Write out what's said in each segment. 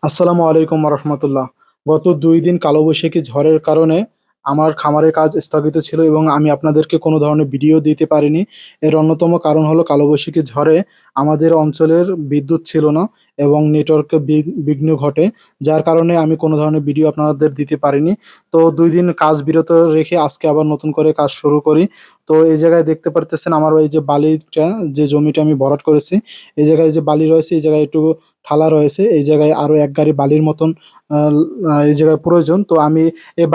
আসসালামু আলাইকুম রহমতুল্লাহ। গত 2 দিন কালবৈশাখী ঝড়ের কারণে আমার খামারের কাজ স্থগিত ছিল এবং আমি আপনাদেরকে কোনো ধরনের ভিডিও দিতে পারিনি। এর অন্যতম কারণ হলো কালবৈশাখী ঝড়ে আমাদের অঞ্চলের বিদ্যুৎ ছিল না এবং নেটওয়ার্কে বিঘ্ন ঘটে, যার কারণে আমি কোনো ধরনের ভিডিও আপনাদের দিতে পারিনি। তো 2 দিন কাজ বিরত রেখে আজকে আবার নতুন করে কাজ শুরু করি। তো এই জায়গায় দেখতে পারতেছেন আমার এই যে বালিটা, যে জমিটা আমি ভরাট করেছি, এই জায়গায় যে বালি রয়েছে, এই জায়গায় একটু ঠালা রয়েছে, এই জায়গায় আরো 1 গাড়ি বালির মতন এই জায়গায় প্রয়োজন। তো আমি এই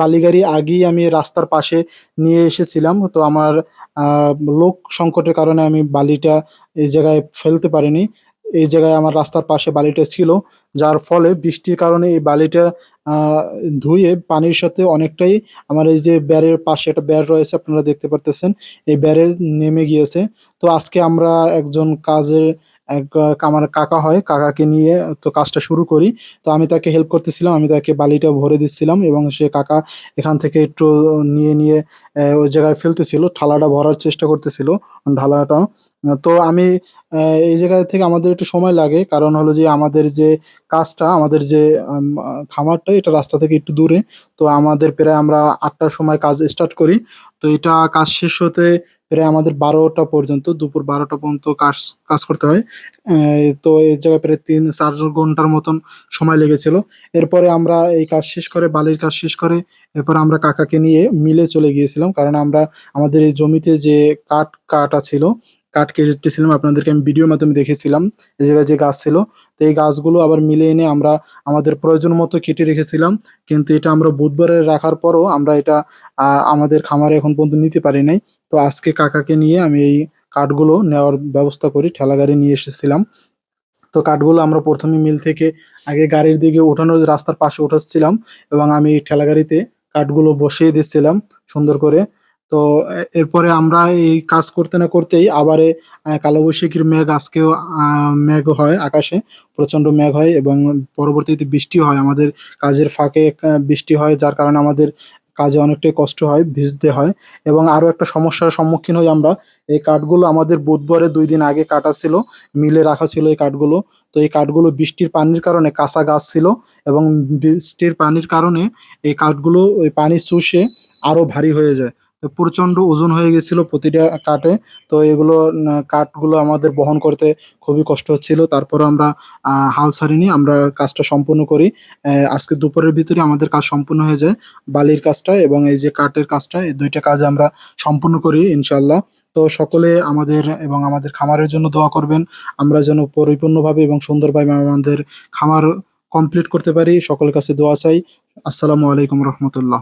বালি গাড়ি আগেই আমি রাস্তার পাশে নিয়ে এসেছিলাম। তো আমার আহ, লোক সংকটের কারণে আমি বালিটা এই জায়গায় ফেলতে পারিনি। এই জায়গায় আমার রাস্তার পাশে বালিটা ছিল, যার ফলে বৃষ্টির কারণে এই বালিটা আহ, ধুয়ে পানির সাথে অনেকটাই আমার এই যে ব্যারের পাশে একটা ব্যার রয়েছে, আপনারা দেখতে পারতেছেন, এই ব্যারে নেমে গিয়েছে। তো আজকে আমরা একজন কাজের আমার কাকা হয়, কাকাকে নিয়ে তো কাজটা শুরু করি। তো আমি তাকে হেল্প করতেছিলাম, আমি তাকে বালিটা ভরে দিচ্ছিলাম এবং সে কাকা এখান থেকে একটু নিয়ে নিয়ে ওই জায়গায় ফেলতেছিল, ঠালাটা ভরার চেষ্টা করতেছিল, ঢালাটা। তো আমি এই জায়গা থেকে আমাদের একটু সময় লাগে, কারণ হলো যে আমাদের যে কাজটা, আমাদের যে খামারটা, এটা রাস্তা থেকে একটু দূরে। তো আমাদের প্রায় আমরা 8টার সময় কাজ স্টার্ট করি। তো এটা কাজ শেষ হতে প্রায় আমাদের 12টা পর্যন্ত, দুপুর 12টা পর্যন্ত কাজ কাজ করতে হয়। তো এই জায়গায় প্রায় 3-4 ঘন্টার মতন সময় লেগেছিল। এরপরে আমরা এই কাজ শেষ করে, বালির কাজ শেষ করে, এরপর আমরা কাকাকে নিয়ে মিলে চলে গিয়েছিলাম, কারণ আমরা আমাদের এই জমিতে যে কাঠ কাটা ছিল, কাঠ কেটেছিলাম, আপনাদেরকে আমি ভিডিওর মাধ্যমে দেখেছিলাম এই জায়গায় যে গাছ ছিল। তো এই গাছগুলো আবার মিলে এনে আমরা আমাদের প্রয়োজন মতো কেটে রেখেছিলাম। কিন্তু এটা আমরা বুধবারে রাখার পরও আমরা এটা আমাদের খামারে এখন পর্যন্ত নিতে পারি নাই। তো আজকে কাকাকে নিয়ে আমি এই কাঠগুলো নেওয়ার ব্যবস্থা করি, ঠেলা গাড়ি নিয়ে এসেছিলাম। তো কাঠগুলো আমরা প্রথমে মিল থেকে আগে গাড়ির দিকে ওঠানোর রাস্তার পাশে উঠাচ্ছিলাম এবং আমি ঠেলা গাড়িতে কাঠগুলো বসিয়ে দিচ্ছিলাম সুন্দর করে। তো এরপরে আমরা এই কাজ করতে না করতেই আবারে কালবৈশাখীর মেঘ, আজকেও মেঘ হয় আকাশে, প্রচন্ড মেঘ হয় এবং পরবর্তীতে বৃষ্টি হয়, আমাদের কাজের ফাঁকে বৃষ্টি হয়, যার কারণে আমাদের কাজে অনেকটাই কষ্ট হয়, ভিজতে হয়। এবং আরো একটা সমস্যার সম্মুখীন হই আমরা, এই কাঠগুলো আমাদের বুধবারে 2 দিন আগে কাটা ছিল, মিলে রাখা ছিল এই কাঠগুলো। তো এই কাঠগুলো বৃষ্টির পানির কারণে, কাঁচা গাছ ছিল এবং বৃষ্টির পানির কারণে এই কাঠগুলো ওই পানি চুষে আরো ভারী হয়ে যায়। তো প্রচন্ড ওজন হয়ে গেছিল প্রতিটা কাঠে। তো এগুলো কাঠগুলো আমাদের বহন করতে খুবই কষ্ট হচ্ছিল। তারপর আমরা হাল ছাড়িনি, আমরা কাজটা সম্পূর্ণ করি। আজকে দুপুরের ভিতরে আমাদের কাজ সম্পূর্ণ হয়ে যায়, বালির কাজটা এবং এই যে কাঠের কাজটা, এই দুইটা কাজ আমরা সম্পূর্ণ করি ইনশাল্লাহ। তো সকলে আমাদের এবং আমাদের খামারের জন্য দোয়া করবেন, আমরা যেন পরিপূর্ণভাবে এবং সুন্দরভাবে আমাদের খামার কমপ্লিট করতে পারি। সকলের কাছে দোয়া চাই। আসসালামু আলাইকুম রহমতুল্লাহ।